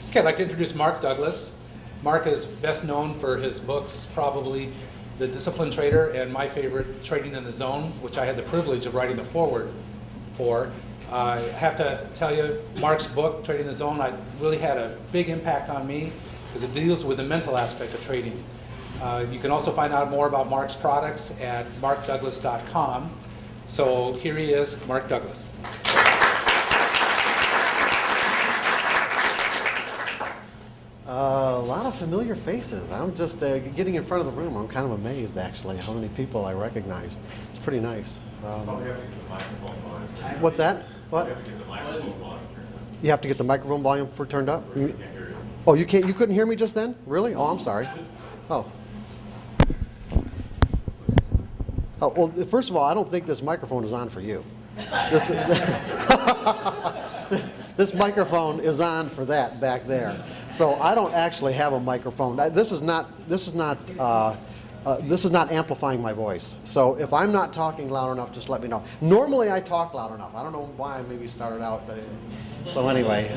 Okay, I'd like to introduce Mark Douglas. Mark is best known for his books, probably The Disciplined Trader and my favorite, Trading in the Zone, which I had the privilege of writing the foreword for. I have to tell you, Mark's book, Trading in the Zone, really had a big impact on me because it deals with the mental aspect of trading. You can also find out more about Mark's products at markdouglas.com. So here he is, Mark Douglas. A lot of familiar faces. I'm just getting in front of the room. I'm kind of amazed, actually, how many people I recognize. It's pretty nice. What's that? What? You have to get the microphone volume turned up? Oh, you can't. You couldn't hear me just then? Really? Oh, I'm sorry. Oh. Oh, well, first of all, I don't think this microphone is on for you. This microphone is on for that back there. So I don't actually have a microphone. This is not amplifying my voice. So if I'm not talking loud enough, just let me know. Normally I talk loud enough. I don't know why I maybe started out. So anyway,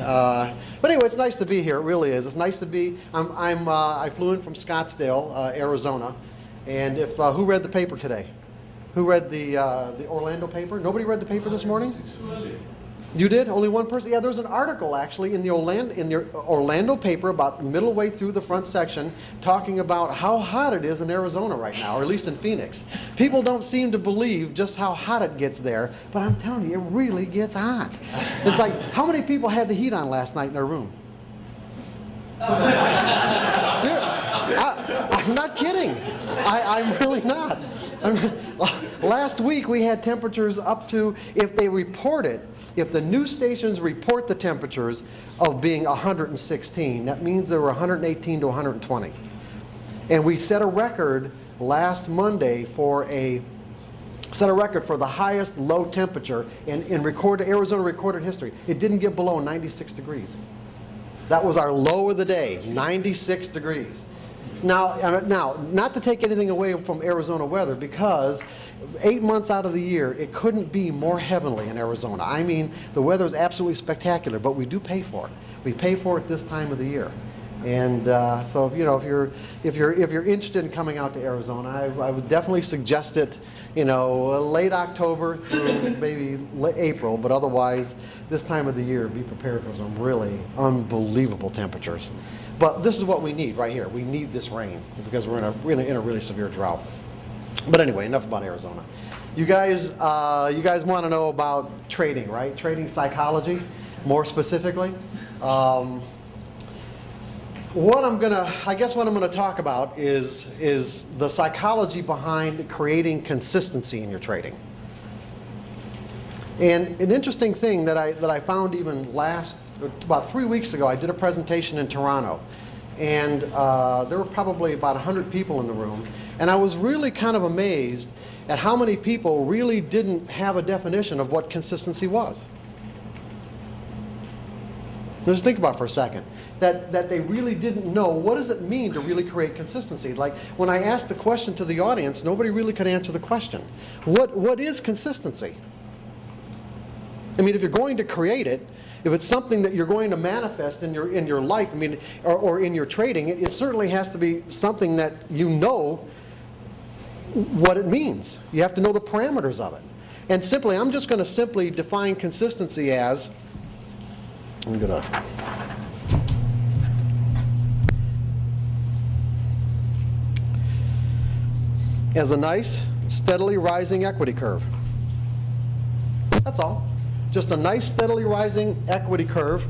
it's nice to be here. It really is. It's nice to be. I flew in from Scottsdale, Arizona, and who read the paper today? Who read the Orlando paper? Nobody read the paper this morning? You did? Only one person? Yeah, there's an article actually in the Orlando paper about middle way through the front section talking about how hot it is in Arizona right now, or at least in Phoenix. People don't seem to believe just how hot it gets there, but I'm telling you, it really gets hot. It's like, how many people had the heat on last night in their room? I'm not kidding. I'm really not. Last week we had temperatures up to, if the news stations report the temperatures of being 116, that means there were 118 to 120. And we set a record last Monday for the highest low temperature in Arizona recorded history. It didn't get below 96 degrees. That was our low of the day, 96 degrees. Now, not to take anything away from Arizona weather, because 8 months out of the year, it couldn't be more heavenly in Arizona. I mean, the weather is absolutely spectacular, but we do pay for it. We pay for it this time of the year. And so, if you're interested in coming out to Arizona, I would definitely suggest it, late October through maybe April, but otherwise, this time of the year, be prepared for some really unbelievable temperatures. But this is what we need right here. We need this rain because we're in a really severe drought. But anyway, enough about Arizona. You guys want to know about trading, right? Trading psychology, more specifically. What I'm gonna talk about is the psychology behind creating consistency in your trading. And an interesting thing that I found even about 3 weeks ago, I did a presentation in Toronto, and there were probably about 100 people in the room, and I was really kind of amazed at how many people really didn't have a definition of what consistency was. Just think about it for a second, that they really didn't know what does it mean to really create consistency. Like when I asked the question to the audience, nobody really could answer the question. What is consistency? I mean, if you're going to create it, if it's something that you're going to manifest in your life, I mean, or in your trading, it certainly has to be something that you know what it means. You have to know the parameters of it. And I'm just going to simply define consistency as, as a nice, steadily rising equity curve. That's all. Just a nice, steadily rising equity curve,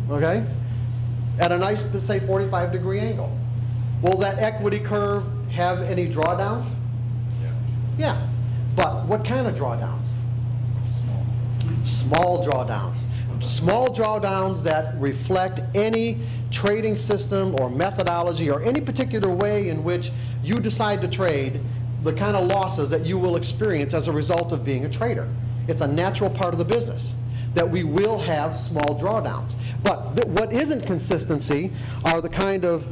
okay, at a nice, say, 45-degree angle. Will that equity curve have any drawdowns? Yeah. But what kind of drawdowns? Small drawdowns. Small drawdowns that reflect any trading system or methodology or any particular way in which you decide to trade, the kind of losses that you will experience as a result of being a trader. It's a natural part of the business that we will have small drawdowns. But what isn't consistency are the kind of,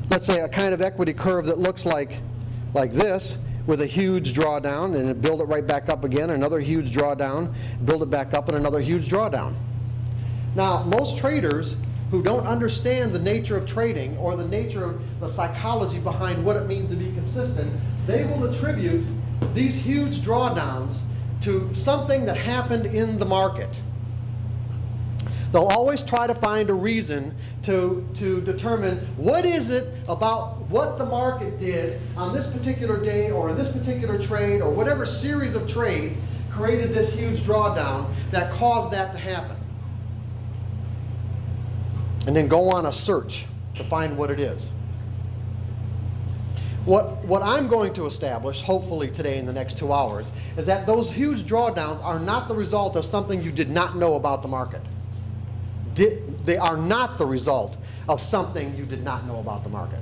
let's say, a kind of equity curve that looks like this, with a huge drawdown, and build it right back up again, another huge drawdown, build it back up, and another huge drawdown. Now, most traders who don't understand the nature of trading or the nature of the psychology behind what it means to be consistent, they will attribute these huge drawdowns to something that happened in the market. They'll always try to find a reason to determine what is it about what the market did on this particular day or in this particular trade or whatever series of trades created this huge drawdown that caused that to happen. And then go on a search to find what it is. What I'm going to establish, hopefully today in the next 2 hours, is that those huge drawdowns are not the result of something you did not know about the market. They are not the result of something you did not know about the market.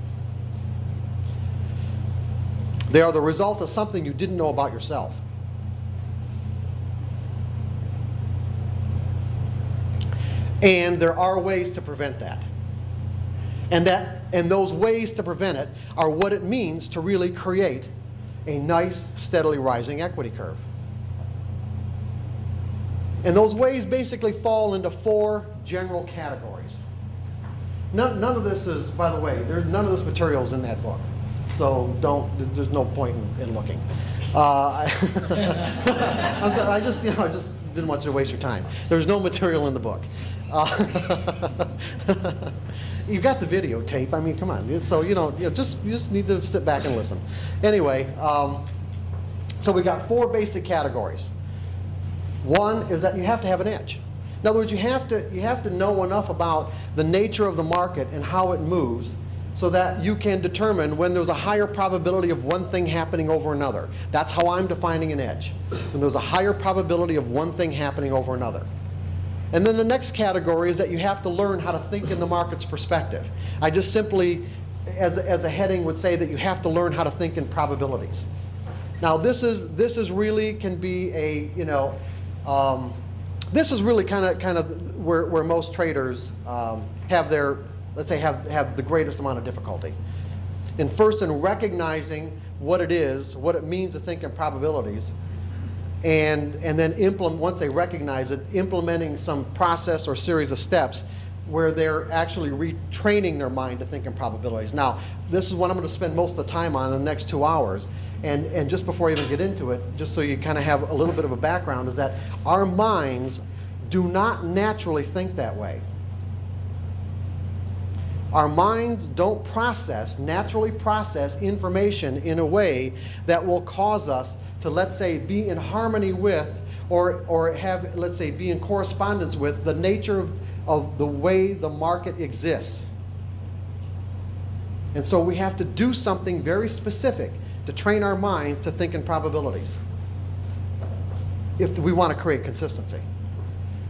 They are the result of something you didn't know about yourself. And there are ways to prevent that. And those ways to prevent it are what it means to really create a nice, steadily rising equity curve. And those ways basically fall into 4 general categories. None of this is, by the way, none of this material is in that book. So there's no point in looking. I just didn't want you to waste your time. There's no material in the book. You've got the videotape. I mean, come on. So you just need to sit back and listen. Anyway, so we got 4 basic categories. One is that you have to have an edge. In other words, you have to know enough about the nature of the market and how it moves so that you can determine when there's a higher probability of one thing happening over another. That's how I'm defining an edge. When there's a higher probability of one thing happening over another. And then the next category is that you have to learn how to think in the market's perspective. I just simply, as a heading, would say that you have to learn how to think in probabilities. Now this is really can be a, this is really kind of where most traders have their, let's say, have the greatest amount of difficulty. And first, in recognizing what it is, what it means to think in probabilities, and then once they recognize it, implementing some process or series of steps where they're actually retraining their mind to think in probabilities. Now, this is what I'm going to spend most of the time on in the next 2 hours. And just before I even get into it, just so you kind of have a little bit of a background, is that our minds do not naturally think that way. Our minds don't naturally process information in a way that will cause us to, let's say, be in harmony with or have, let's say, be in correspondence with the nature of the way the market exists. And so we have to do something very specific to train our minds to think in probabilities if we want to create consistency.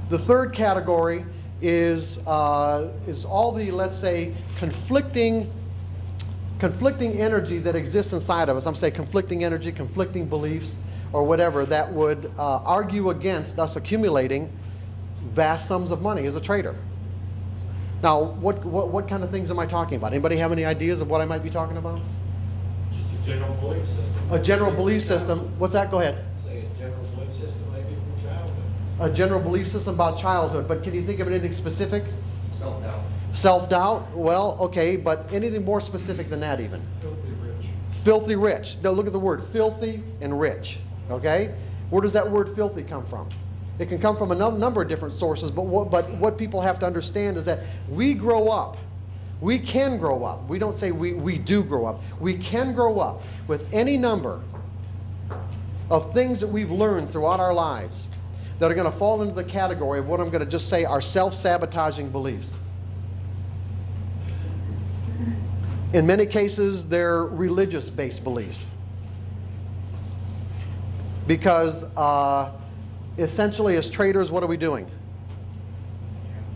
The third category is all the, let's say, conflicting energy that exists inside of us. I'm saying conflicting energy, conflicting beliefs, or whatever that would argue against us accumulating vast sums of money as a trader. Now, what kind of things am I talking about? Anybody have any ideas of what I might be talking about? Just a general belief system. A general belief system. What's that? Go ahead. Say a general belief system maybe from childhood. A general belief system about childhood, but can you think of anything specific? Self-doubt. Self-doubt? Well, okay, but anything more specific than that even? Filthy rich. Filthy rich. Now look at the word filthy and rich, okay? Where does that word filthy come from? It can come from a number of different sources, but what people have to understand is that we grow up. We can grow up. We don't say we do grow up. We can grow up with any number of things that we've learned throughout our lives that are going to fall into the category of what I'm going to just say are self-sabotaging beliefs. In many cases, they're religious-based beliefs. Because essentially, as traders, what are we doing?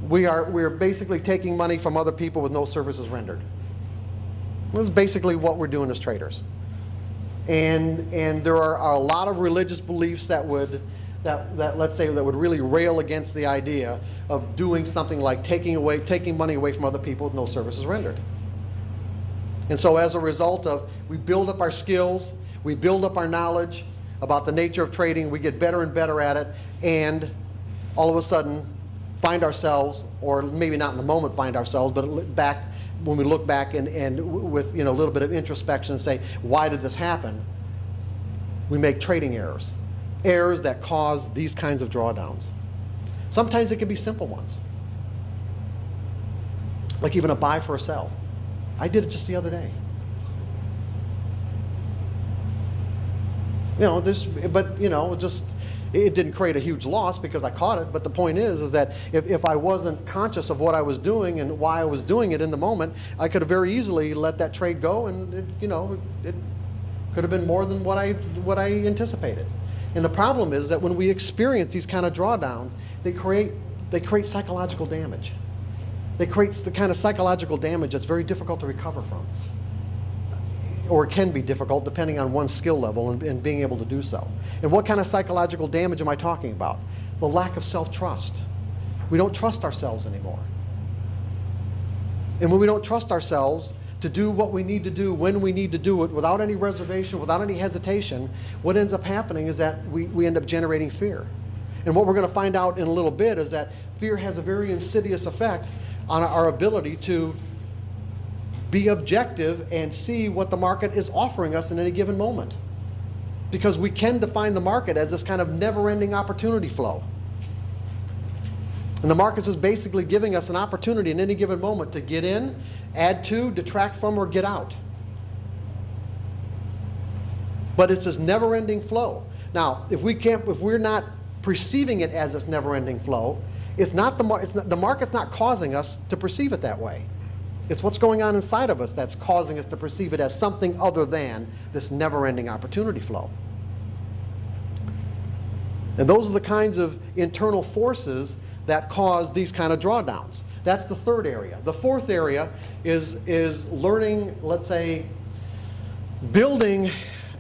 We're basically taking money from other people with no services rendered. This is basically what we're doing as traders. And there are a lot of religious beliefs that let's say that would really rail against the idea of doing something like taking money away from other people with no services rendered. And so as a result of, we build up our skills, we build up our knowledge about the nature of trading, we get better and better at it, and all of a sudden find ourselves, or maybe not in the moment find ourselves, but back when we look back and with a little bit of introspection and say, why did this happen? We make trading errors. Errors that cause these kinds of drawdowns. Sometimes it can be simple ones. Like even a buy for a sell. I did it just the other day. It didn't create a huge loss because I caught it, but the point is that if I wasn't conscious of what I was doing and why I was doing it in the moment, I could have very easily let that trade go, and it could have been more than what I anticipated. And the problem is that when we experience these kind of drawdowns, they create psychological damage. They create the kind of psychological damage that's very difficult to recover from. Or it can be difficult depending on one's skill level and being able to do so. And what kind of psychological damage am I talking about? The lack of self-trust. We don't trust ourselves anymore. And when we don't trust ourselves to do what we need to do when we need to do it without any reservation, without any hesitation, what ends up happening is that we end up generating fear. And what we're going to find out in a little bit is that fear has a very insidious effect on our ability to be objective and see what the market is offering us in any given moment. Because we can define the market as this kind of never-ending opportunity flow. And the market's just basically giving us an opportunity in any given moment to get in, add to, detract from, or get out. But it's this never-ending flow. Now, if we're not perceiving it as this never-ending flow, the market's not causing us to perceive it that way. It's what's going on inside of us that's causing us to perceive it as something other than this never-ending opportunity flow. And those are the kinds of internal forces that cause these kind of drawdowns. That's the third area. The fourth area is learning, let's say, building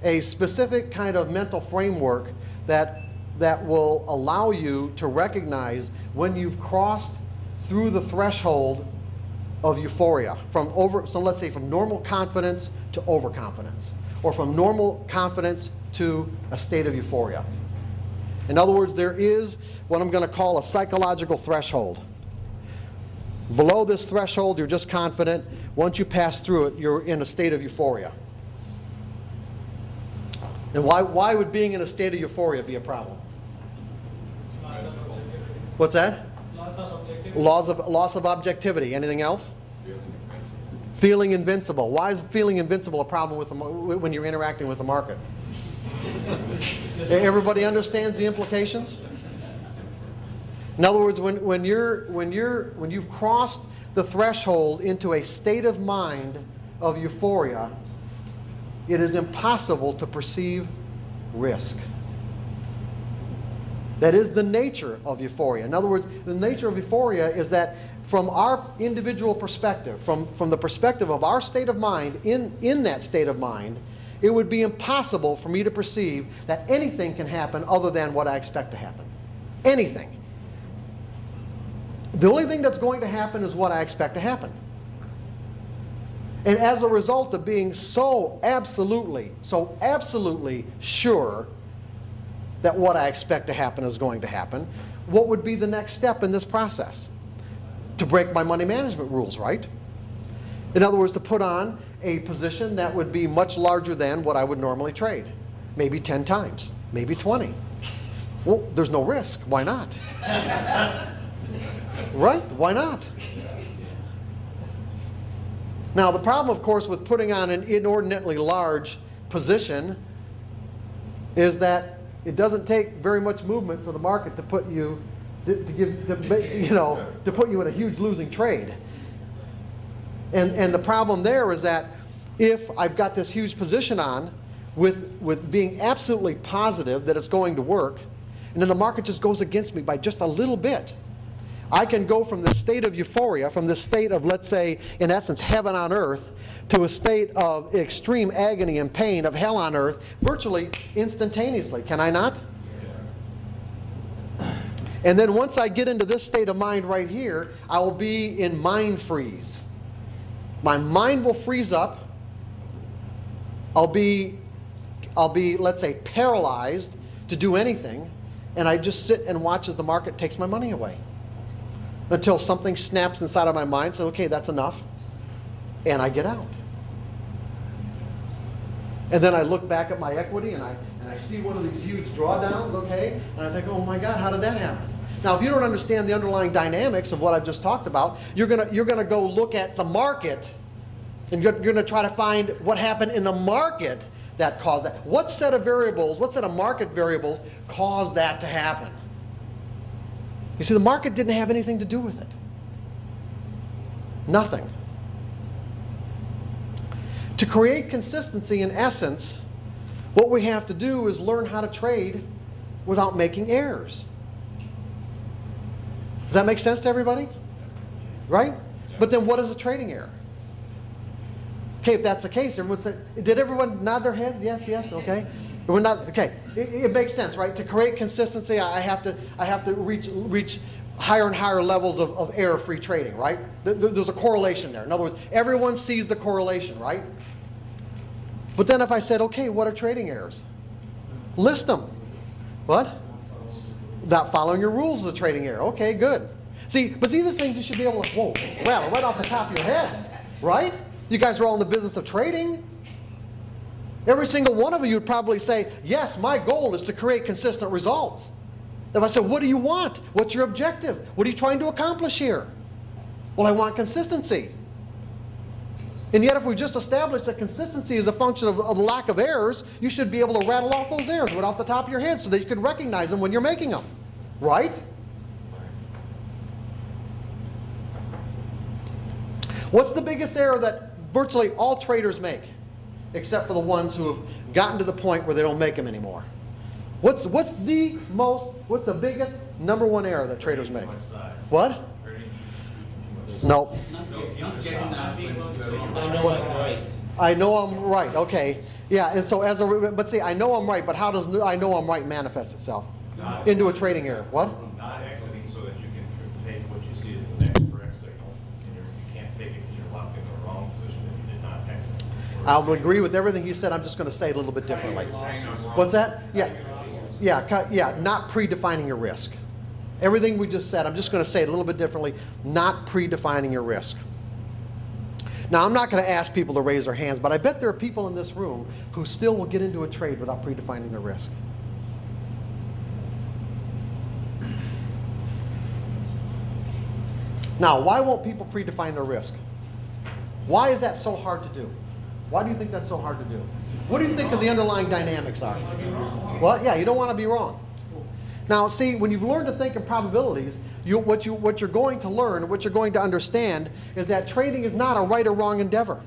a specific kind of mental framework that will allow you to recognize when you've crossed through the threshold of euphoria, let's say from normal confidence to overconfidence, or from normal confidence to a state of euphoria. In other words, there is what I'm going to call a psychological threshold. Below this threshold, you're just confident. Once you pass through it, you're in a state of euphoria. And why would being in a state of euphoria be a problem? What's that? Loss of objectivity. Anything else? Feeling invincible. Why is feeling invincible a problem when you're interacting with the market? Everybody understands the implications? In other words, when you've crossed the threshold into a state of mind of euphoria, it is impossible to perceive risk. That is the nature of euphoria. In other words, the nature of euphoria is that from our individual perspective, from the perspective of our state of mind, in that state of mind, it would be impossible for me to perceive that anything can happen other than what I expect to happen. Anything. The only thing that's going to happen is what I expect to happen. And as a result of being so absolutely sure that what I expect to happen is going to happen, what would be the next step in this process? To break my money management rules, right? In other words, to put on a position that would be much larger than what I would normally trade. Maybe 10 times, maybe 20. Well, there's no risk. Why not? Right? Why not? Now, the problem, of course, with putting on an inordinately large position is that it doesn't take very much movement for the market to put you to put you in a huge losing trade. And the problem there is that if I've got this huge position on with being absolutely positive that it's going to work, and then the market just goes against me by just a little bit, I can go from this state of euphoria, from this state of, let's say, in essence, heaven on earth, to a state of extreme agony and pain of hell on earth virtually instantaneously. Can I not? And then once I get into this state of mind right here, I will be in mind freeze. My mind will freeze up. I'll be, let's say, paralyzed to do anything, and I just sit and watch as the market takes my money away. until something snaps inside of my mind, so okay, that's enough, and I get out. And then I look back at my equity and I see one of these huge drawdowns, okay, and I think, oh my God, how did that happen? Now, if you don't understand the underlying dynamics of what I've just talked about, you're gonna go look at the market, and you're gonna try to find what happened in the market that caused that. What set of variables, what set of market variables caused that to happen? You see, the market didn't have anything to do with it. Nothing. To create consistency, in essence, what we have to do is learn how to trade without making errors. Does that make sense to everybody? Right? But then what is a trading error? Okay, if that's the case, everyone said, did everyone nod their head? Yes, yes, okay. We're not, okay, it makes sense, right? To create consistency, I have to reach higher and higher levels of error-free trading, right? There's a correlation there. In other words, everyone sees the correlation, right? But then if I said, okay, what are trading errors? List them. What? Not following your rules is a trading error. Okay, good. See, but these are things you should be able to, whoa, well, right off the top of your head, right? You guys are all in the business of trading. Every single one of you would probably say, yes, my goal is to create consistent results. If I said, what do you want? What's your objective? What are you trying to accomplish here? Well, I want consistency. And yet if we just established that consistency is a function of the lack of errors, you should be able to rattle off those errors right off the top of your head so that you can recognize them when you're making them. Right? What's the biggest error that virtually all traders make, except for the ones who have gotten to the point where they don't make them anymore? What's the biggest number one error that traders make? What? No. I know I'm right. I know I'm right. Okay. Yeah. And so but see, I know I'm right. But how does I know I'm right manifest itself into a trading error? What? Not exiting so that you can take what you see as the next correct signal, and you can't take it because you're locked in the wrong position and you did not exit. I would agree with everything you said. I'm just going to say it a little bit differently. What's that? Yeah. Yeah. Not predefining your risk. Everything we just said, I'm just going to say it a little bit differently. Not predefining your risk. Now, I'm not going to ask people to raise their hands, but I bet there are people in this room who still will get into a trade without predefining their risk. Now, why won't people predefine their risk? Why is that so hard to do? Why do you think that's so hard to do? What do you think of the underlying dynamics are? Well, yeah, you don't want to be wrong. Now, see, when you've learned to think in probabilities, what you're going to learn, what you're going to understand, is that trading is not a right or wrong endeavor.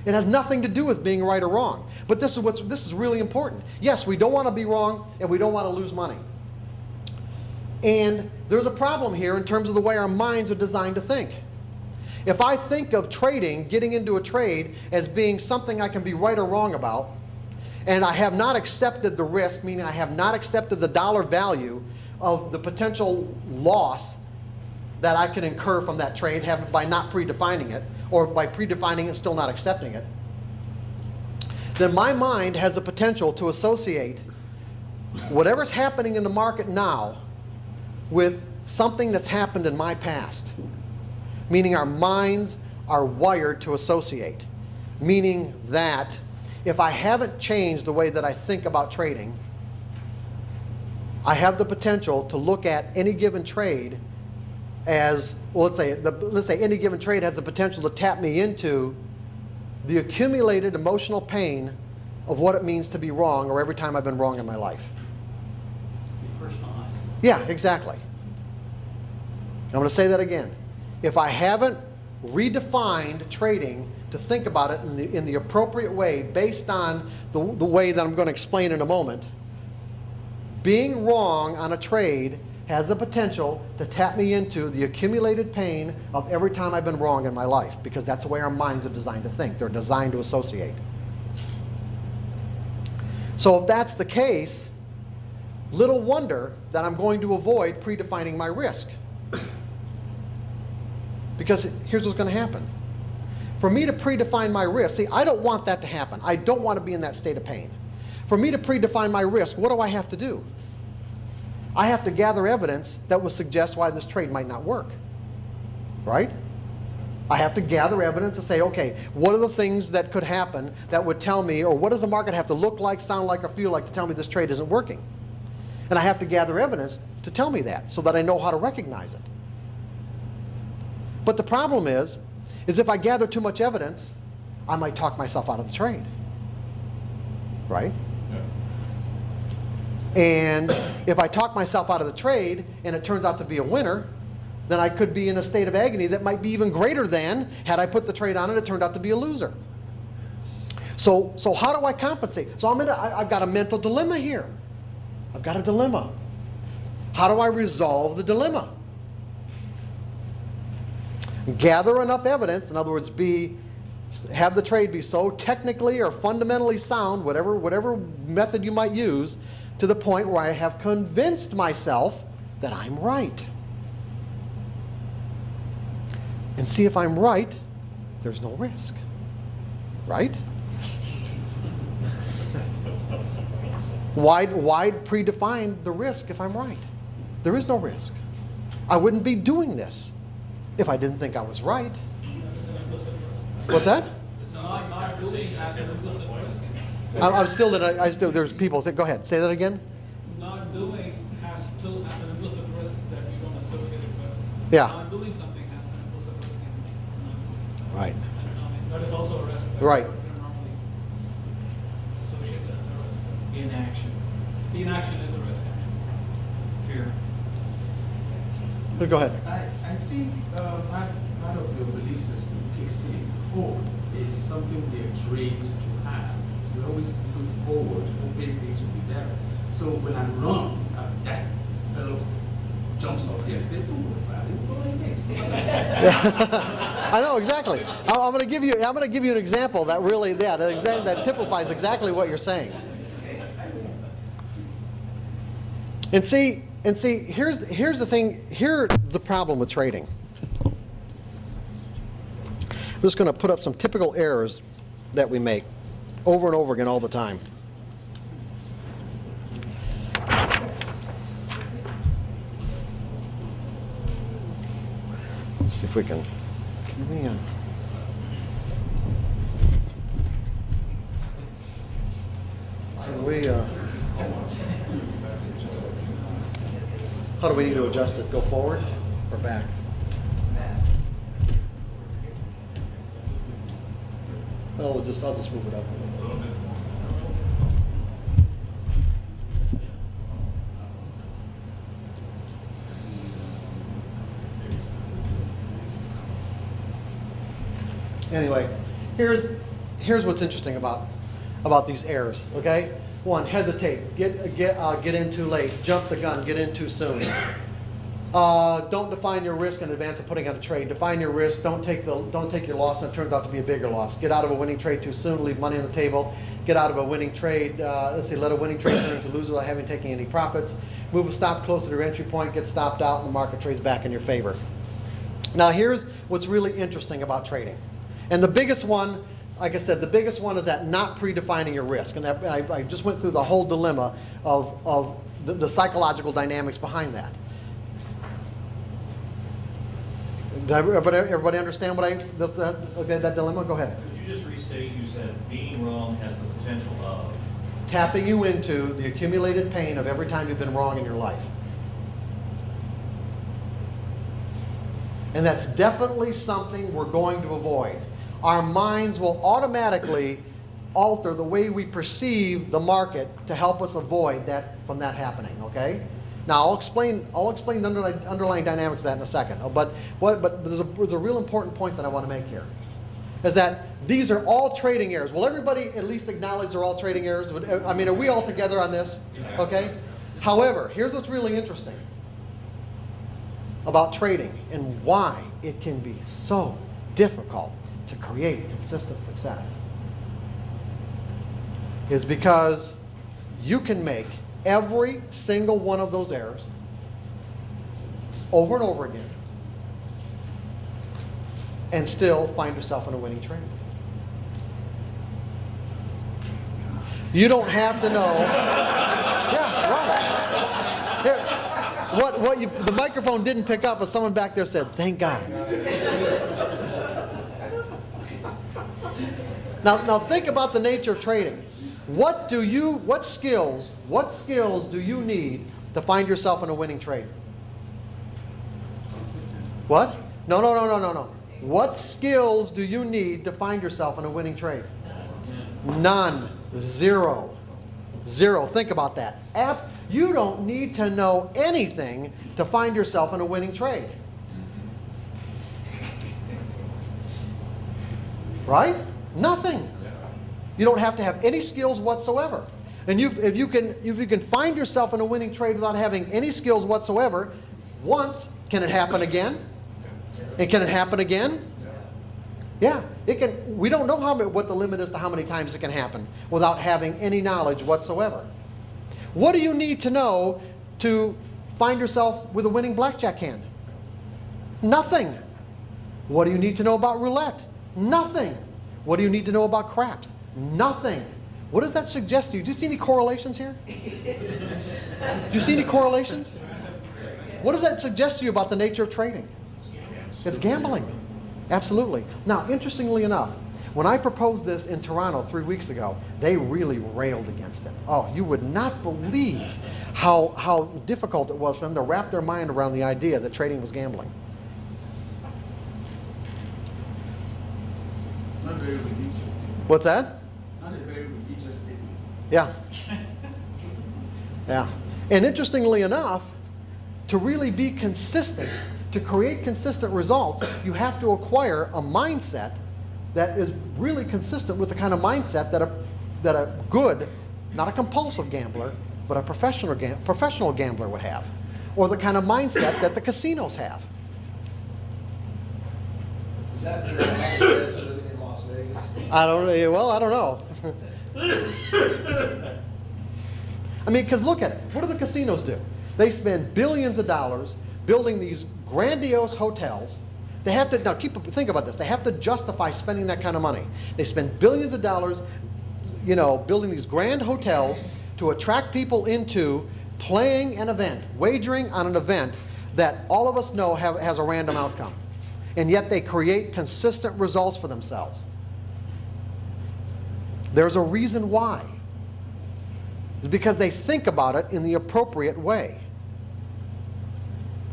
It has nothing to do with being right or wrong. But this is really important. Yes, we don't want to be wrong, and we don't want to lose money. And there's a problem here in terms of the way our minds are designed to think. If I think of trading, getting into a trade, as being something I can be right or wrong about, and I have not accepted the risk, meaning I have not accepted the dollar value of the potential loss that I can incur from that trade by not predefining it, or by predefining it still not accepting it, then my mind has the potential to associate whatever's happening in the market now with something that's happened in my past. Meaning our minds are wired to associate. Meaning that if I haven't changed the way that I think about trading, I have the potential to look at any given trade as, well, let's say any given trade has the potential to tap me into the accumulated emotional pain of what it means to be wrong, or every time I've been wrong in my life. Personalized. Yeah, exactly. I'm going to say that again. If I haven't redefined trading to think about it in the appropriate way based on the way that I'm going to explain in a moment, being wrong on a trade has the potential to tap me into the accumulated pain of every time I've been wrong in my life, because that's the way our minds are designed to think. They're designed to associate. So if that's the case, little wonder that I'm going to avoid predefining my risk. Because here's what's going to happen. For me to predefine my risk, see, I don't want that to happen. I don't want to be in that state of pain. For me to predefine my risk, what do I have to do? I have to gather evidence that will suggest why this trade might not work. right? I have to gather evidence to say, okay, what are the things that could happen that would tell me, or what does the market have to look like, sound like, or feel like to tell me this trade isn't working? And I have to gather evidence to tell me that so that I know how to recognize it. But the problem is if I gather too much evidence, I might talk myself out of the trade, right? And if I talk myself out of the trade and it turns out to be a winner, then I could be in a state of agony that might be even greater than had I put the trade on and it turned out to be a loser. So how do I compensate? So I've got a mental dilemma here. I've got a dilemma. How do I resolve the dilemma? Gather enough evidence, in other words, have the trade be so technically or fundamentally sound, whatever method you might use, to the point where I have convinced myself that I'm right. And see, if I'm right, there's no risk. Right? Why predefine the risk if I'm right? There is no risk. I wouldn't be doing this if I didn't think I was right. What's that? It's not doing has an implicit risk in it. I'm still, there's people, go ahead, say that again. Not doing still has an implicit risk that you don't associate it with. Yeah. Not doing something has an implicit risk in not doing something. Right. And that is also a risk that Right. you don't normally associate that as a risk. Inaction. Inaction is a risk, actually. Fear. Go ahead. I think part of your belief system kicks in. Hope is something we are trained to have. We always look forward, hoping things will be better. So when I'm wrong, that fellow jumps off there and says, "Don't worry about it, we're going to make it." I know exactly. I'm going to give you an example that really that typifies exactly what you're saying. And see, here's the thing. Here's the problem with trading. I'm just going to put up some typical errors that we make over and over again all the time. Let's see if we can we how do we need to adjust it? Go forward or back? Well, I'll just move it up a little bit. Anyway, here's what's interesting about these errors. Okay, one, hesitate, get in too late, jump the gun, get in too soon. Don't define your risk in advance of putting out a trade. Define your risk. Don't take your loss and it turns out to be a bigger loss. Get out of a winning trade too soon. Leave money on the table. Get out of a winning trade. Let a winning trade turn into lose without having taken any profits. Move a stop closer to your entry point. Get stopped out, and the market trades back in your favor. Now, here's what's really interesting about trading, and the biggest one, like I said, the biggest one is that not predefining your risk, and I just went through the whole dilemma of the psychological dynamics behind that. Did everybody understand that dilemma? Go ahead. Could you just restate, you said being wrong has the potential of? Tapping you into the accumulated pain of every time you've been wrong in your life. And that's definitely something we're going to avoid. Our minds will automatically alter the way we perceive the market to help us avoid that from that happening, okay? Now, I'll explain the underlying dynamics of that in a second. But there's a real important point that I want to make here, is that these are all trading errors. Will everybody at least acknowledge they're all trading errors? I mean, are we all together on this? Okay? However, here's what's really interesting about trading and why it can be so difficult to create consistent success, is because you can make every single one of those errors over and over again and still find yourself in a winning trade. You don't have to know. Yeah, right. Here, the microphone didn't pick up is someone back there said, "Thank God." Now think about the nature of trading. What skills do you need to find yourself in a winning trade? Consistency. What? No. What skills do you need to find yourself in a winning trade? None. Zero. Think about that. You don't need to know anything to find yourself in a winning trade. Right? Nothing. You don't have to have any skills whatsoever. And if you can find yourself in a winning trade without having any skills whatsoever, once, can it happen again? And can it happen again? Yeah, it can. We don't know what the limit is to how many times it can happen without having any knowledge whatsoever. What do you need to know to find yourself with a winning blackjack hand? Nothing. What do you need to know about roulette? Nothing. What do you need to know about craps? Nothing. What does that suggest to you? Do you see any correlations here? Do you see any correlations? What does that suggest to you about the nature of trading? It's gambling. Absolutely. Now, interestingly enough, when I proposed this in Toronto 3 weeks ago, they really railed against it. Oh, you would not believe how difficult it was for them to wrap their mind around the idea that trading was gambling. Not very religious statement. What's that? Not a very religious statement. Yeah. Yeah. And interestingly enough, to really be consistent, to create consistent results, you have to acquire a mindset that is really consistent with the kind of mindset that a good, not a compulsive gambler, but a professional gambler would have, or the kind of mindset that the casinos have. Does that mean that kids living in Las Vegas? I don't know. I mean, because look at it. What do the casinos do? They spend billions of dollars building these grandiose hotels. They have to, now think about this. They have to justify spending that kind of money. They spend billions of dollars, building these grand hotels to attract people into playing an event, wagering on an event that all of us know has a random outcome. And yet they create consistent results for themselves. There's a reason why. It's because they think about it in the appropriate way.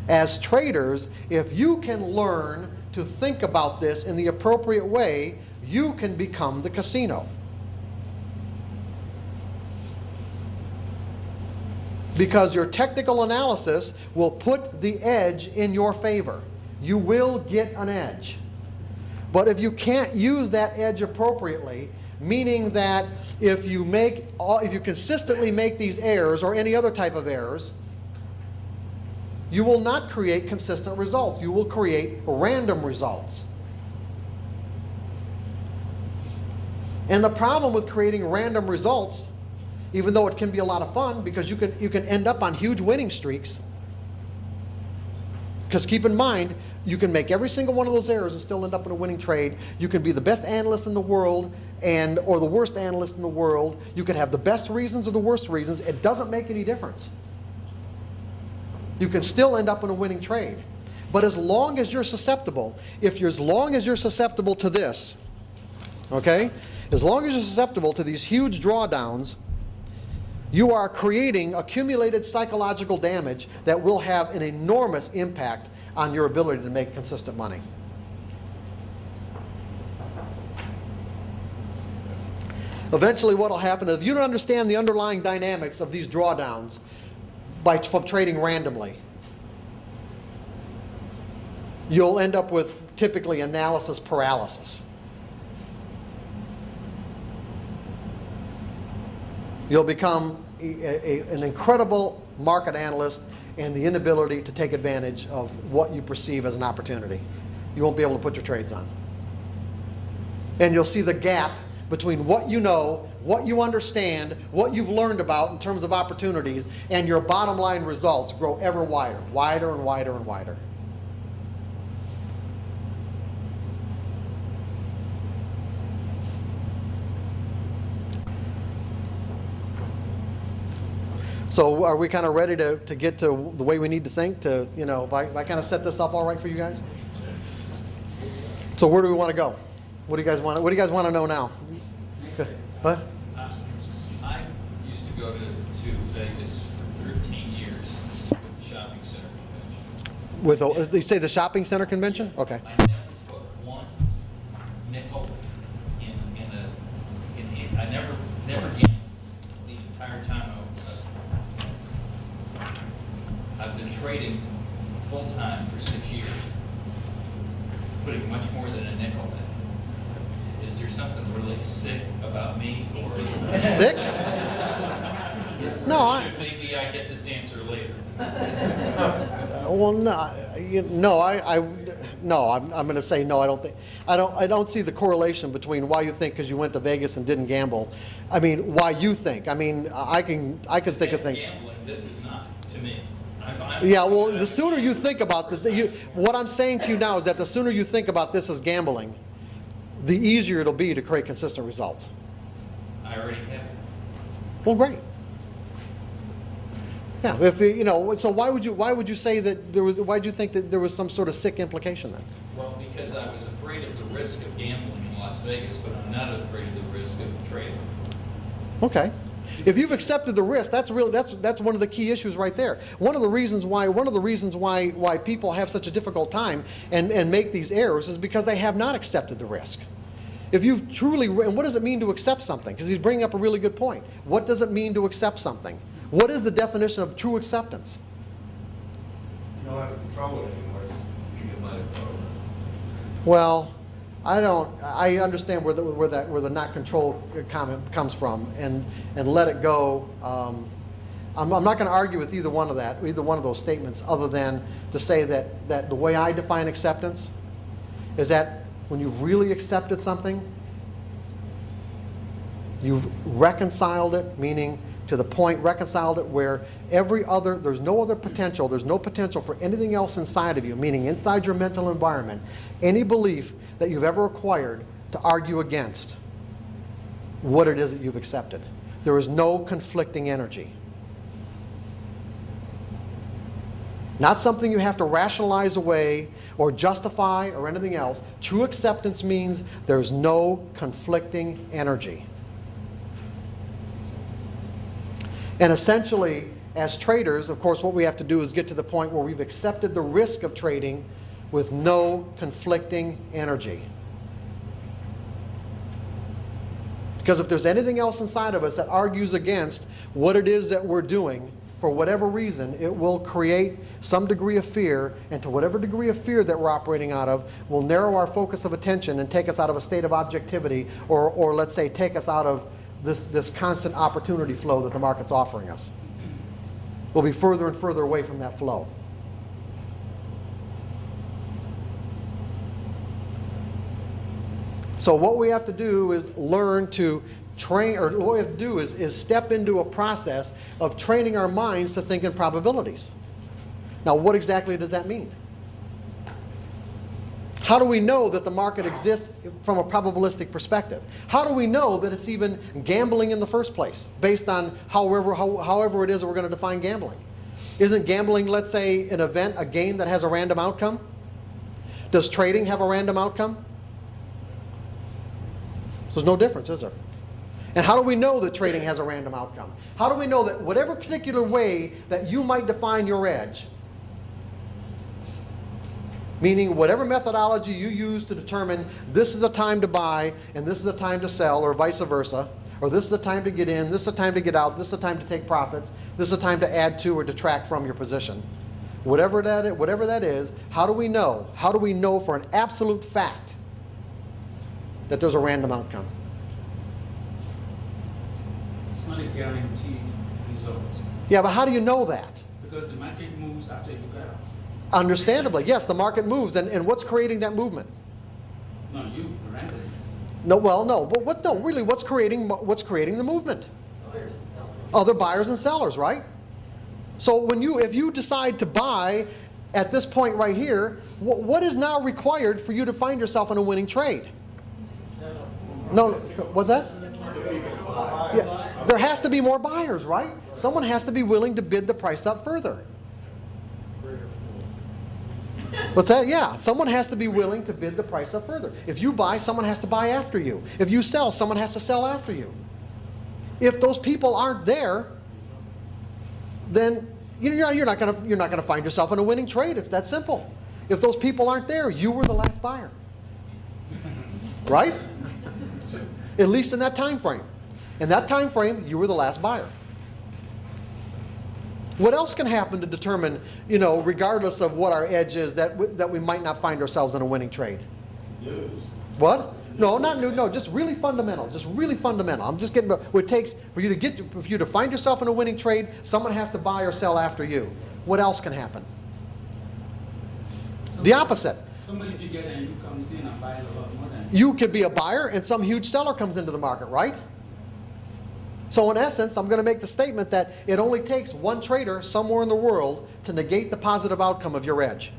As traders, if you can learn to think about this in the appropriate way, you can become the casino. Because your technical analysis will put the edge in your favor. You will get an edge. But if you can't use that edge appropriately, meaning that if you consistently make these errors or any other type of errors, you will not create consistent results. You will create random results. And the problem with creating random results, even though it can be a lot of fun, because you can end up on huge winning streaks. Because keep in mind, you can make every single one of those errors and still end up in a winning trade. You can be the best analyst in the world or the worst analyst in the world. You can have the best reasons or the worst reasons. It doesn't make any difference. You can still end up in a winning trade. But as long as you're susceptible, as long as you're susceptible to this, okay? As long as you're susceptible to these huge drawdowns, you are creating accumulated psychological damage that will have an enormous impact on your ability to make consistent money. Eventually what will happen is if you don't understand the underlying dynamics of these drawdowns from trading randomly, you'll end up with typically analysis paralysis. You'll become an incredible market analyst and the inability to take advantage of what you perceive as an opportunity. You won't be able to put your trades on. And you'll see the gap between what you know, what you understand, what you've learned about in terms of opportunities, and your bottom line results grow ever wider and wider and wider. So are we kind of ready to get to the way we need to think to, you know, if I kind of set this up all right for you guys? So where do we want to go? What do you guys want to know now? What? I used to go to Vegas for 13 years with the shopping center convention. With you say the shopping center convention? Okay. I never put one nickel I never gambled the entire time I've been trading full time for 6 years, putting much more than a nickel in. Is there something really sick about me, or Sick? No, maybe I get this answer later. Well, no, I'm going to say no. I don't see the correlation between why you think because you went to Vegas and didn't gamble. I mean, why you think. I mean, I can think of That's things. gambling. This is not to me. Yeah, well, the sooner you think about this, what I'm saying to you now is that the sooner you think about this as gambling, the easier it'll be to create consistent results. I already have it. Well, great. Yeah, if you know, so why would you say that there was? Why do you think that there was some sort of sick implication then? Well, because I was afraid of the risk of gambling in Las Vegas, but I'm not afraid of the risk of trading. Okay. If you've accepted the risk, that's one of the key issues right there. One of the reasons why people have such a difficult time and make these errors is because they have not accepted the risk. If you've truly, and what does it mean to accept something? Because he's bringing up a really good point. What does it mean to accept something? What is the definition of true acceptance? You don't have to control it anymore, you can let it go. Well, I understand where the not control comment comes from, and let it go. I'm not going to argue with either one of those statements, other than to say that the way I define acceptance is that when you've really accepted something, you've reconciled it, meaning to the point reconciled it where there's no potential for anything else inside of you, meaning inside your mental environment, any belief that you've ever acquired to argue against what it is that you've accepted. There is no conflicting energy. Not something you have to rationalize away or justify or anything else. True acceptance means there's no conflicting energy. And essentially, as traders, of course, what we have to do is get to the point where we've accepted the risk of trading with no conflicting energy. Because if there's anything else inside of us that argues against what it is that we're doing, for whatever reason, it will create some degree of fear, and to whatever degree of fear that we're operating out of will narrow our focus of attention and take us out of a state of objectivity, or let's say take us out of this constant opportunity flow that the market's offering us. We'll be further and further away from that flow. So what we have to do is learn to train, or what we have to do is step into a process of training our minds to think in probabilities. Now, what exactly does that mean? How do we know that the market exists from a probabilistic perspective? How do we know that it's even gambling in the first place, based on however it is that we're going to define gambling? Isn't gambling, let's say, an event, a game that has a random outcome? Does trading have a random outcome? There's no difference, is there? And how do we know that trading has a random outcome? How do we know that whatever particular way that you might define your edge, meaning whatever methodology you use to determine this is a time to buy and this is a time to sell, or vice versa, or this is a time to get in, this is a time to get out, this is a time to take profits, this is a time to add to or detract from your position. Whatever that is, how do we know? How do we know for an absolute fact that there's a random outcome? It's not a guaranteed result, Yeah, but how do you know that? because the market moves after you get out. Understandably, yes, the market moves, and what's creating that movement? No, you, the randomness. No, well, no, but what's creating the movement? Buyers and sellers. Other buyers and sellers, right? So if you decide to buy at this point right here, what is now required for you to find yourself in a winning trade? No, what's that? Yeah, there has to be more buyers, right? Someone has to be willing to bid the price up further. What's that? Yeah, someone has to be willing to bid the price up further. If you buy, someone has to buy after you. If you sell, someone has to sell after you. If those people aren't there, then you're not gonna find yourself in a winning trade. It's that simple. If those people aren't there, you were the last buyer, right? At least in that time frame. In that time frame, you were the last buyer. What else can happen to determine, regardless of what our edge is, that we might not find ourselves in a winning trade? News. What? No, not new. No, just really fundamental. Just really fundamental. I'm just getting what it takes for you to find yourself in a winning trade. Someone has to buy or sell after you. What else can happen? The opposite. Somebody bigger than you comes in and buys a lot more than You could be a buyer and some huge seller comes into the market, right? So in essence, I'm going to make the statement that it only takes one trader somewhere in the world to negate the positive outcome of your edge.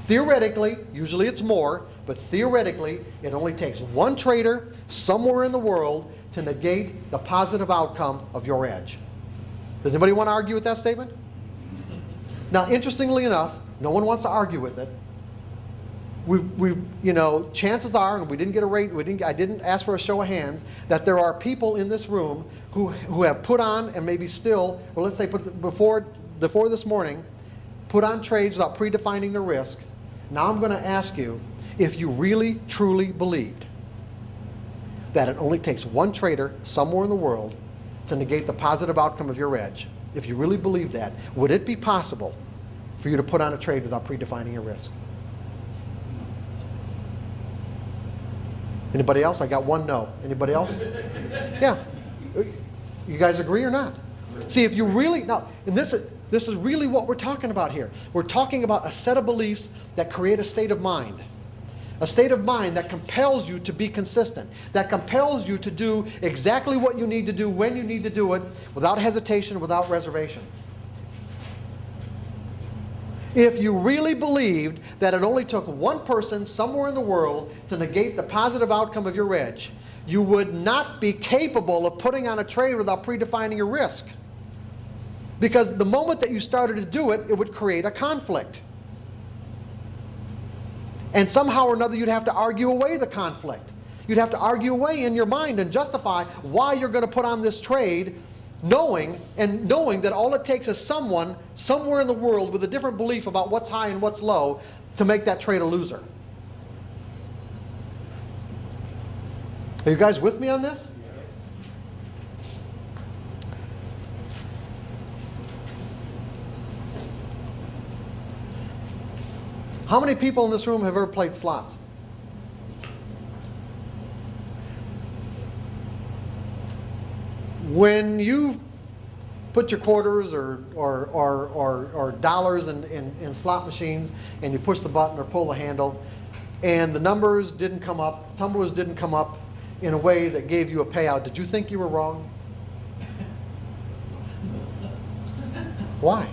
Theoretically, usually it's more, but theoretically, it only takes one trader somewhere in the world to negate the positive outcome of your edge. Does anybody want to argue with that statement? Now, interestingly enough, no one wants to argue with it. Chances are, and we didn't get a rate, I didn't ask for a show of hands, that there are people in this room who have put on and maybe still, or let's say before this morning, put on trades without predefining the risk. Now I'm going to ask you if you really, truly believed that it only takes one trader somewhere in the world to negate the positive outcome of your edge. If you really believe that, would it be possible for you to put on a trade without predefining your risk? Anybody else? I got one no. Anybody else? Yeah. You guys agree or not? See, if you really, now, and this is really what we're talking about here. We're talking about a set of beliefs that create a state of mind. A state of mind that compels you to be consistent, that compels you to do exactly what you need to do when you need to do it, without hesitation, without reservation. If you really believed that it only took one person somewhere in the world to negate the positive outcome of your edge, you would not be capable of putting on a trade without predefining your risk. Because the moment that you started to do it, it would create a conflict. And somehow or another, you'd have to argue away the conflict. You'd have to argue away in your mind and justify why you're going to put on this trade, knowing that all it takes is someone somewhere in the world with a different belief about what's high and what's low to make that trade a loser. Are you guys with me on this? How many people in this room have ever played slots? When you put your quarters or dollars in slot machines and you push the button or pull the handle and the numbers didn't come up, tumblers didn't come up in a way that gave you a payout, did you think you were wrong? Why?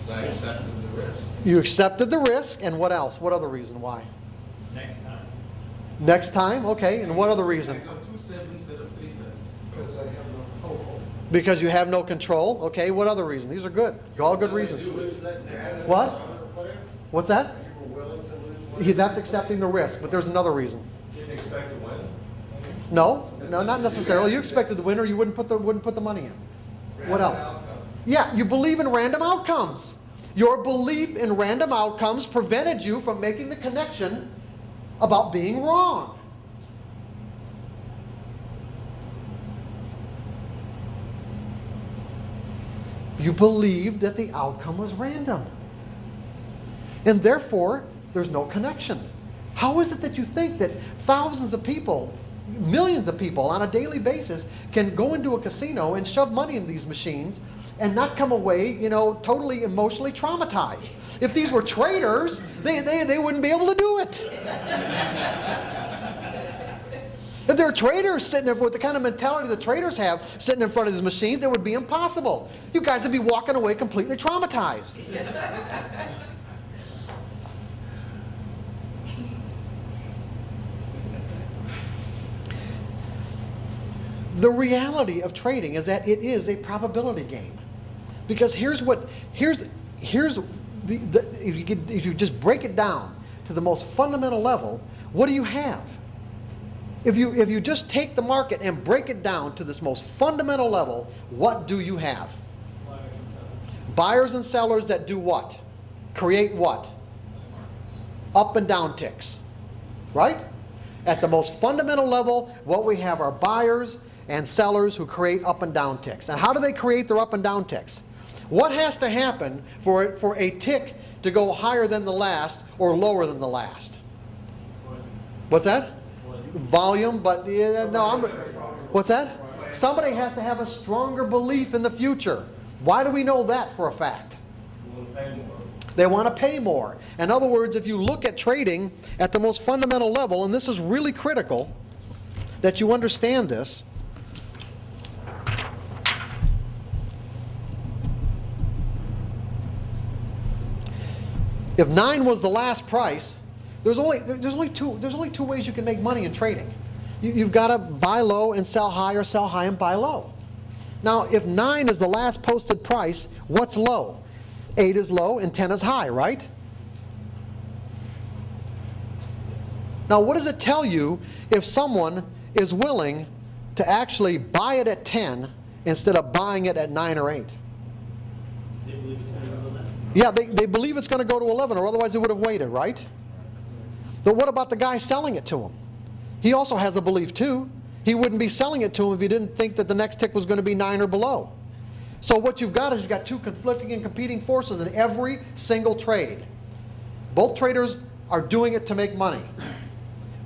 So I accepted the risk. You accepted the risk, and what else? What other reason? Why? Next time. Next time? Okay, and what other reason? I got 2 sevens instead of 3 sevens. Because I have no control. Because you have no control? Okay, what other reason? These are good. All good reasons. What? What's that? You were willing to lose money? That's accepting the risk, but there's another reason. Didn't expect to win? No, not necessarily. You expected the winner, you wouldn't put the money in. What else? Random outcome. Yeah, you believe in random outcomes. Your belief in random outcomes prevented you from making the connection about being wrong. You believed that the outcome was random. And therefore, there's no connection. How is it that you think that thousands of people, millions of people on a daily basis can go into a casino and shove money in these machines and not come away, totally emotionally traumatized? If these were traders, they wouldn't be able to do it. If there were traders sitting there with the kind of mentality the traders have sitting in front of these machines, it would be impossible. You guys would be walking away completely traumatized. The reality of trading is that it is a probability game. Because here's if you just break it down to the most fundamental level, what do you have? If you just take the market and break it down to this most fundamental level, what do you have? Buyers and sellers that do what? Create what? Up and down ticks. Right? At the most fundamental level, what we have are buyers and sellers who create up and down ticks. And how do they create their up and down ticks? What has to happen for a tick to go higher than the last or lower than the last? What's that? Volume, but no, what's that? Somebody has to have a stronger belief in the future. Why do we know that for a fact? They want to pay more. In other words, if you look at trading at the most fundamental level, and this is really critical that you understand this. If 9 was the last price, there's only two ways you can make money in trading. You've got to buy low and sell high, or sell high and buy low. Now, if 9 is the last posted price, what's low? 8 is low and 10 is high, right? Now, what does it tell you if someone is willing to actually buy it at 10 instead of buying it at 9 or 8? They believe it's going to go down. Yeah, they believe it's going to go to 11, or otherwise they would have waited, right? But what about the guy selling it to him? He also has a belief too. He wouldn't be selling it to him if he didn't think that the next tick was going to be 9 or below. So what you've got is you've got two conflicting and competing forces in every single trade. Both traders are doing it to make money.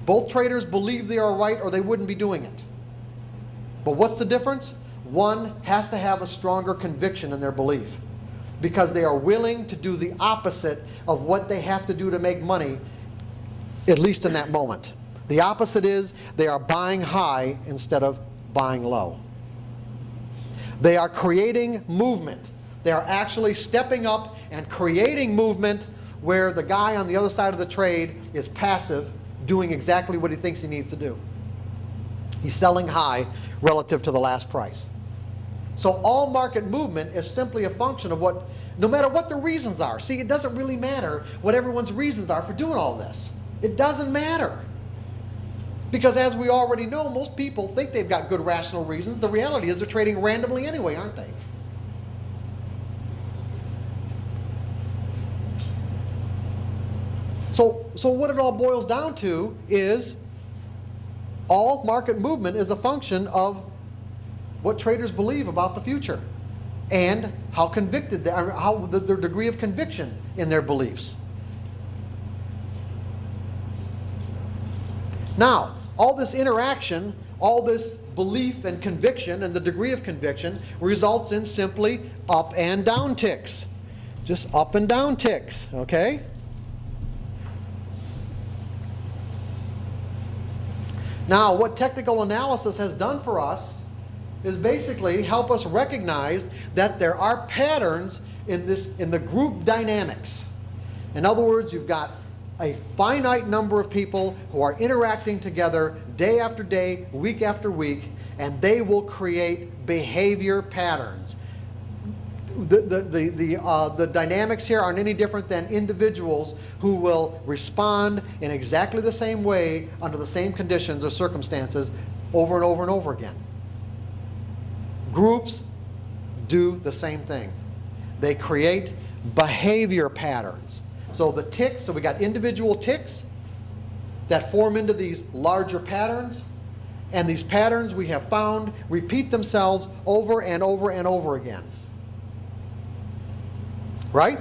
Both traders believe they are right, or they wouldn't be doing it. But what's the difference? One has to have a stronger conviction in their belief, because they are willing to do the opposite of what they have to do to make money, at least in that moment. The opposite is they are buying high instead of buying low. They are creating movement. They are actually stepping up and creating movement where the guy on the other side of the trade is passive, doing exactly what he thinks he needs to do. He's selling high relative to the last price. So all market movement is simply a function of what, no matter what the reasons are. See, it doesn't really matter what everyone's reasons are for doing all this. It doesn't matter. Because as we already know, most people think they've got good rational reasons. The reality is they're trading randomly anyway, aren't they? So what it all boils down to is all market movement is a function of what traders believe about the future and how convicted they are, how their degree of conviction in their beliefs. Now, all this interaction, all this belief and conviction and the degree of conviction results in simply up and down ticks. Just up and down ticks, okay? Now, what technical analysis has done for us is basically help us recognize that there are patterns in the group dynamics. In other words, you've got a finite number of people who are interacting together day after day, week after week, and they will create behavior patterns. The dynamics here aren't any different than individuals who will respond in exactly the same way under the same conditions or circumstances over and over and over again. Groups do the same thing. They create behavior patterns. So the ticks, so we got individual ticks that form into these larger patterns, and these patterns we have found repeat themselves over and over and over again. Right?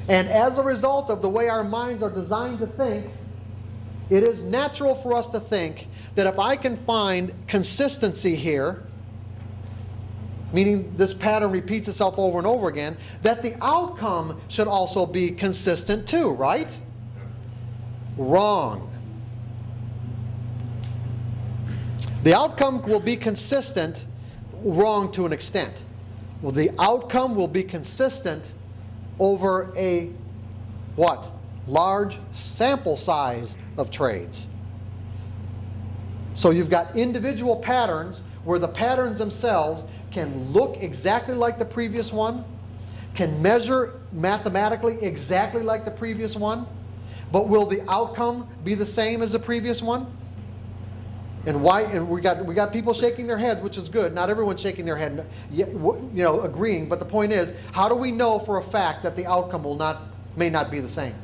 And as a result of the way our minds are designed to think, it is natural for us to think that if I can find consistency here, meaning this pattern repeats itself over and over again, that the outcome should also be consistent too, right? Wrong. The outcome will be consistent, wrong to an extent. Well, the outcome will be consistent over a, what? Large sample size of trades. So you've got individual patterns where the patterns themselves can look exactly like the previous one, can measure mathematically exactly like the previous one, but will the outcome be the same as the previous one? And why? And we got people shaking their heads, which is good. Not everyone's shaking their head, agreeing. But the point is, how do we know for a fact that the outcome may not be the same?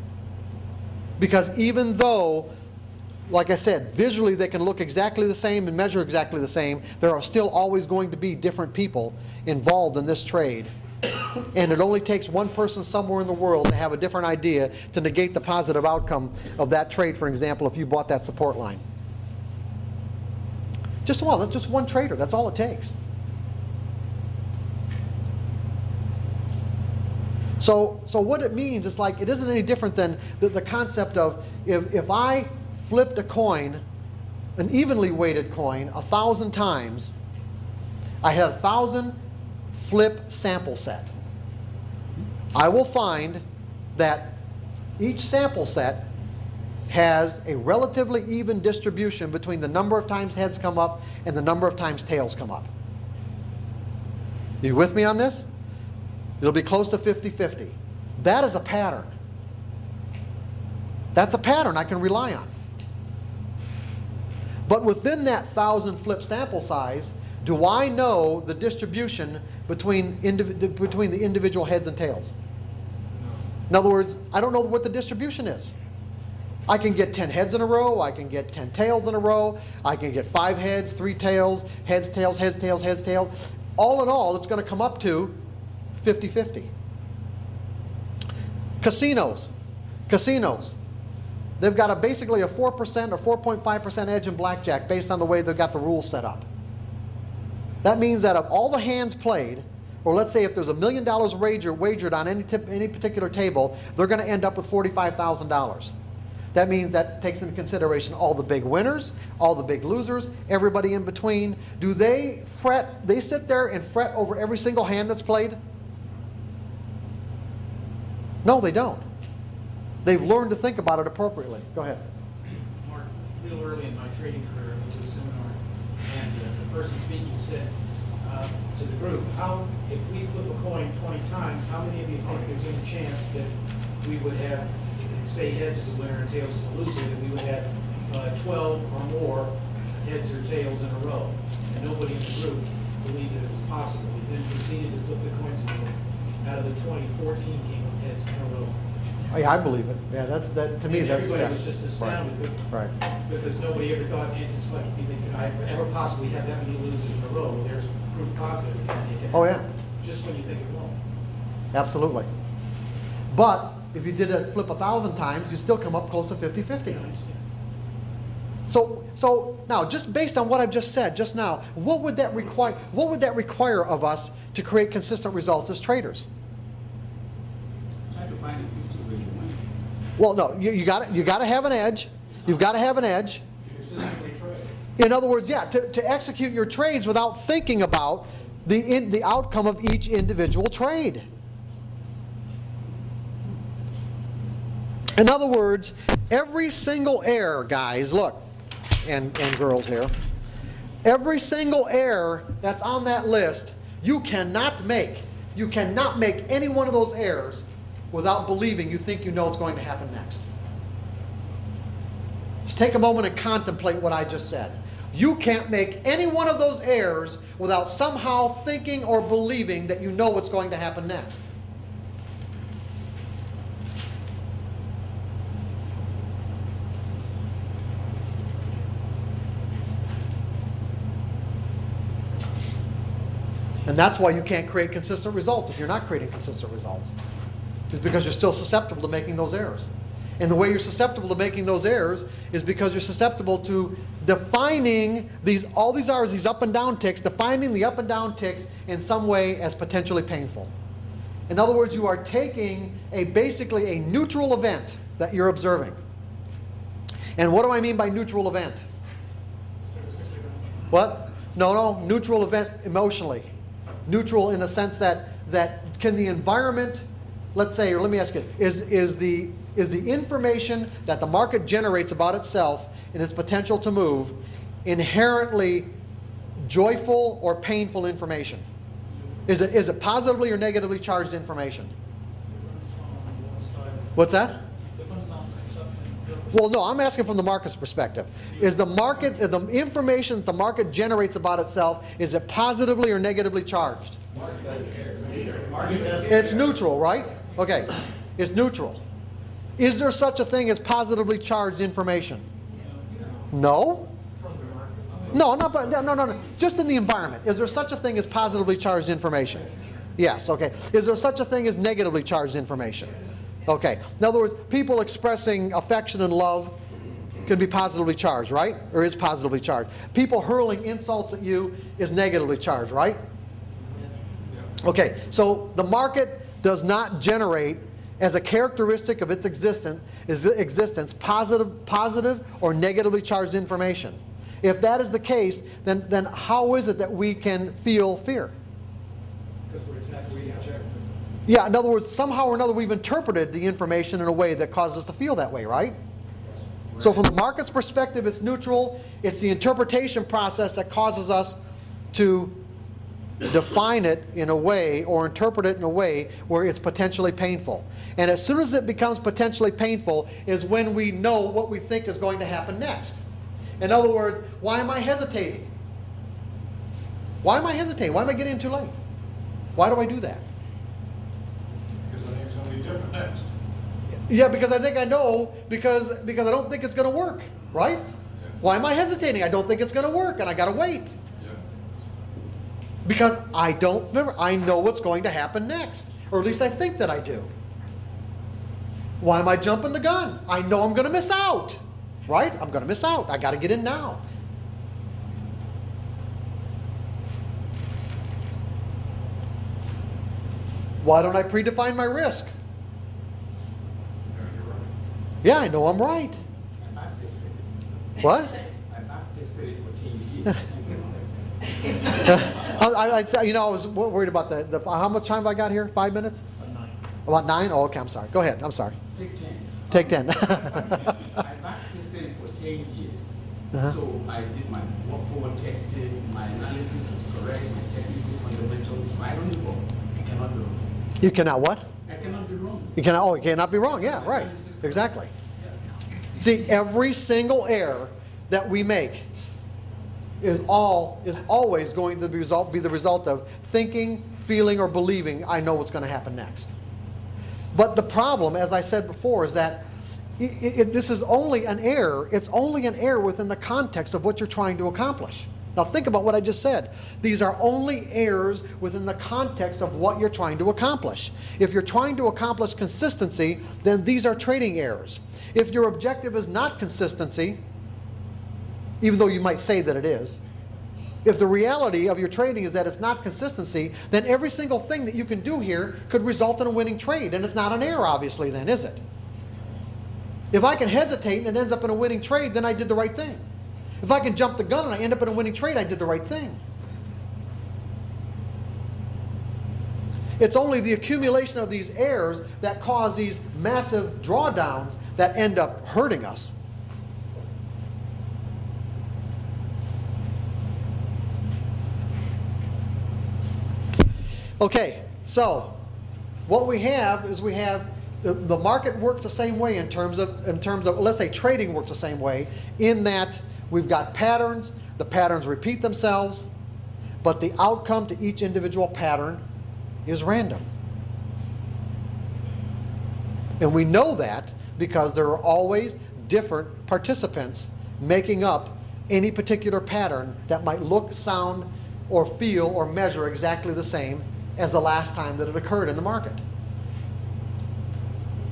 Because even though, like I said, visually they can look exactly the same and measure exactly the same, there are still always going to be different people involved in this trade. And it only takes one person somewhere in the world to have a different idea to negate the positive outcome of that trade, for example, if you bought that support line. That's just one trader. That's all it takes. So what it means is like, it isn't any different than the concept of if I flipped a coin, an evenly weighted coin, 1,000 times, I had 1,000 flip sample set. I will find that each sample set has a relatively even distribution between the number of times heads come up and the number of times tails come up. You with me on this? It'll be close to 50-50. That is a pattern. That's a pattern I can rely on. But within that 1,000 flip sample size, do I know the distribution between the individual heads and tails? In other words, I don't know what the distribution is. I can get 10 heads in a row, I can get 10 tails in a row, I can get 5 heads, 3 tails, heads, tails, heads, tails, heads, tails. All in all, it's going to come up to 50-50. Casinos. They've got basically a 4% or 4.5% edge in blackjack based on the way they've got the rules set up. That means that of all the hands played, or let's say if there's $1 million wagered on any particular table, they're going to end up with $45,000. That means that takes into consideration all the big winners, all the big losers, everybody in between. Do they fret? They sit there and fret over every single hand that's played? No, they don't. They've learned to think about it appropriately. Go ahead. Mark, real early in my trading career, I went to a seminar, and the person speaking said to the group, if we flip a coin 20 times, how many of you think there's any chance that we would have, say heads is a winner and tails is a loser, that we would have 12 or more heads or tails in a row? And nobody in the group believed that it was possible. We then proceeded to flip the coins again. Out of the 2014 came up heads in a row. Oh, yeah, I believe it. Yeah, to me, that's everybody was just astounded, right. because nobody ever thought, and it's like, if you think, could I ever possibly have that many losers in a row? Well, there's proof positive. Oh, yeah. Just when you think it won't. Absolutely. But if you did it flip 1,000 times, you still come up close to 50-50. I understand. So now, just based on what I've just said just now, what would that require? What would that require of us to create consistent results as traders? Try to find a 50 way to win. Well, no, you got to have an edge. You've got to have an edge. Consistently trade. In other words, yeah, to execute your trades without thinking about the outcome of each individual trade. In other words, every single error, guys, look, and girls here, every single error that's on that list, you cannot make. You cannot make any one of those errors without believing you think you know what's going to happen next. Just take a moment and contemplate what I just said. You can't make any one of those errors without somehow thinking or believing that you know what's going to happen next. And that's why you can't create consistent results if you're not creating consistent results. It's because you're still susceptible to making those errors. And the way you're susceptible to making those errors is because you're susceptible to defining all these R's, these up and down ticks, defining the up and down ticks in some way as potentially painful. In other words, you are taking basically a neutral event that you're observing. And what do I mean by neutral event? What? No, neutral event emotionally. Neutral in the sense that can the environment, let's say, or let me ask you, is the information that the market generates about itself and its potential to move, inherently joyful or painful information? Is it positively or negatively charged information? Depends on what side. What's that? Depends on perception. Well, no, I'm asking from the market's perspective. Is the market, the information that the market generates about itself, is it positively or negatively charged? It's neutral, right? Okay, it's neutral. Is there such a thing as positively charged information? No? No, no. Just in the environment. Is there such a thing as positively charged information? Yes, okay. Is there such a thing as negatively charged information? Okay. In other words, people expressing affection and love can be positively charged, right? Or is positively charged. People hurling insults at you is negatively charged, right? Okay, so the market does not generate, as a characteristic of its existence, positive or negatively charged information. If that is the case, then how is it that we can feel fear? Because we're attacked, we reject. Yeah, in other words, somehow or another we've interpreted the information in a way that causes us to feel that way, right? So from the market's perspective, it's neutral. It's the interpretation process that causes us to define it in a way or interpret it in a way where it's potentially painful. And as soon as it becomes potentially painful is when we know what we think is going to happen next. In other words, why am I hesitating? Why am I hesitating? Why am I getting in too late? Why do I do that? Because I think it's going to be different next. Yeah, because I think I know, because I don't think it's going to work, right? Why am I hesitating? I don't think it's going to work, and I got to wait. Because I don't remember, I know what's going to happen next, or at least I think that I do. Why am I jumping the gun? I know I'm going to miss out, right? I'm going to miss out. I got to get in now. Why don't I predefine my risk? Yeah, I know I'm right. I practiced it. What? I practiced it for 10 years. I was worried about the how much time have I got here? 5 minutes? About 9? Oh, okay, I'm sorry. Go ahead, I'm sorry. Take 10. Take 10. I practiced it for 10 years. Uh-huh. So I did my forward testing, my analysis is correct, my technical fundamentals. I don't know. I cannot be wrong. You cannot what? I cannot be wrong. You cannot be wrong. Yeah, right. Exactly. See, every single error that we make is always going to be the result of thinking, feeling, or believing I know what's going to happen next. But the problem, as I said before, is that this is only an error. It's only an error within the context of what you're trying to accomplish. Now think about what I just said. These are only errors within the context of what you're trying to accomplish. If you're trying to accomplish consistency, then these are trading errors. If your objective is not consistency, even though you might say that it is, if the reality of your trading is that it's not consistency, then every single thing that you can do here could result in a winning trade, and it's not an error, obviously, then, is it? If I can hesitate and it ends up in a winning trade, then I did the right thing. If I can jump the gun and I end up in a winning trade, I did the right thing. It's only the accumulation of these errors that cause these massive drawdowns that end up hurting us. Okay, so what we have is the market works the same way in terms of let's say trading works the same way in that we've got patterns, the patterns repeat themselves, but the outcome to each individual pattern is random. And we know that because there are always different participants making up any particular pattern that might look, sound, or feel or measure exactly the same as the last time that it occurred in the market.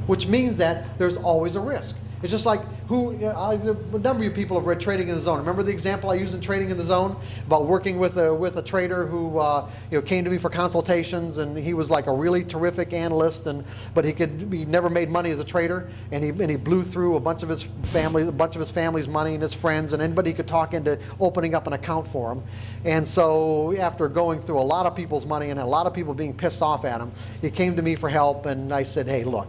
Which means that there's always a risk. It's just like a number of you people have read Trading in the Zone. Remember the example I used in Trading in the Zone about working with a trader who came to me for consultations, and he was like a really terrific analyst, but he never made money as a trader, and he blew through a bunch of his family's money and his friends and anybody he could talk into opening up an account for him. And so after going through a lot of people's money and a lot of people being pissed off at him, he came to me for help, and I said, hey, look,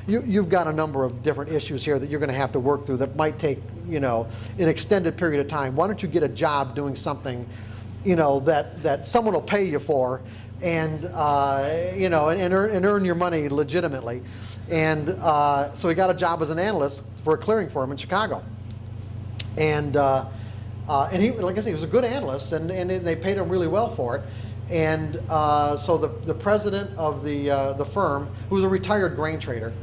you've got a number of different issues here that you're going to have to work work through that might take, an extended period of time. Why don't you get a job doing something, that someone will pay you for, and and earn your money legitimately. And so he got a job as an analyst for a clearing firm in Chicago. And he, like I said, he was a good analyst, and they paid him really well for it. And so the president of the firm, who was a retired grain trader,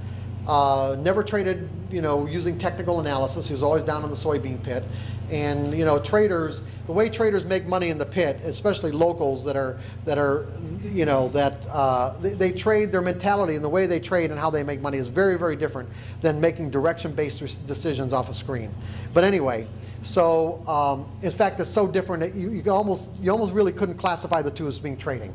never traded, using technical analysis. He was always down in the soybean pit. And traders, the way traders make money in the pit, especially locals that they trade, their mentality and the way they trade and how they make money is very, very different than making direction-based decisions off a screen. But anyway, so in fact, it's so different that you almost really couldn't classify the two as being trading.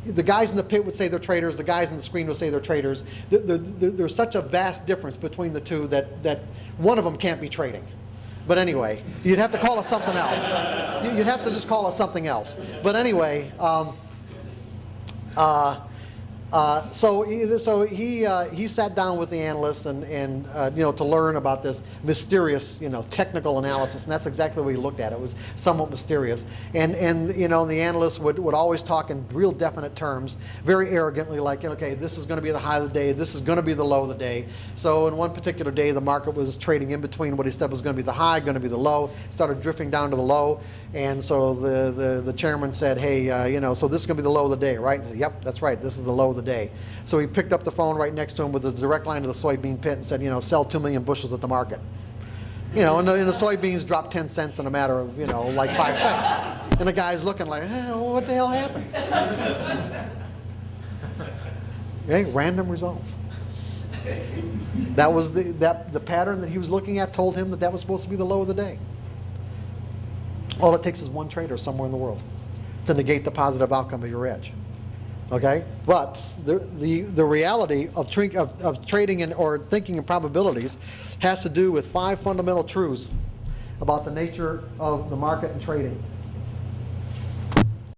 The guys in the pit would say they're traders. The guys on the screen would say they're traders. There's such a vast difference between the two that one of them can't be trading. But anyway, you'd have to call it something else. You'd have to just call it something else. But anyway, so he sat down with the analyst and to learn about this mysterious technical analysis, and that's exactly what he looked at. It was somewhat mysterious, and the analyst would always talk in real definite terms, very arrogantly, like, okay, this is going to be the high of the day, this is going to be the low of the day. So in one particular day, the market was trading in between what he said was going to be the high, going to be the low, started drifting down to the low, and so the chairman said, hey, so this is going to be the low of the day, right? He said, yep, that's right, this is the low of the day. So he picked up the phone right next to him with a direct line to the soybean pit and said, sell 2 million bushels at the market. And the soybeans dropped 10 cents in a matter of, like 5 seconds. And the guy's looking like, what the hell happened? Okay, random results. That was the pattern that he was looking at told him that was supposed to be the low of the day. All it takes is one trader somewhere in the world to negate the positive outcome of your edge. Okay, but the reality of trading or thinking in probabilities has to do with 5 fundamental truths about the nature of the market and trading.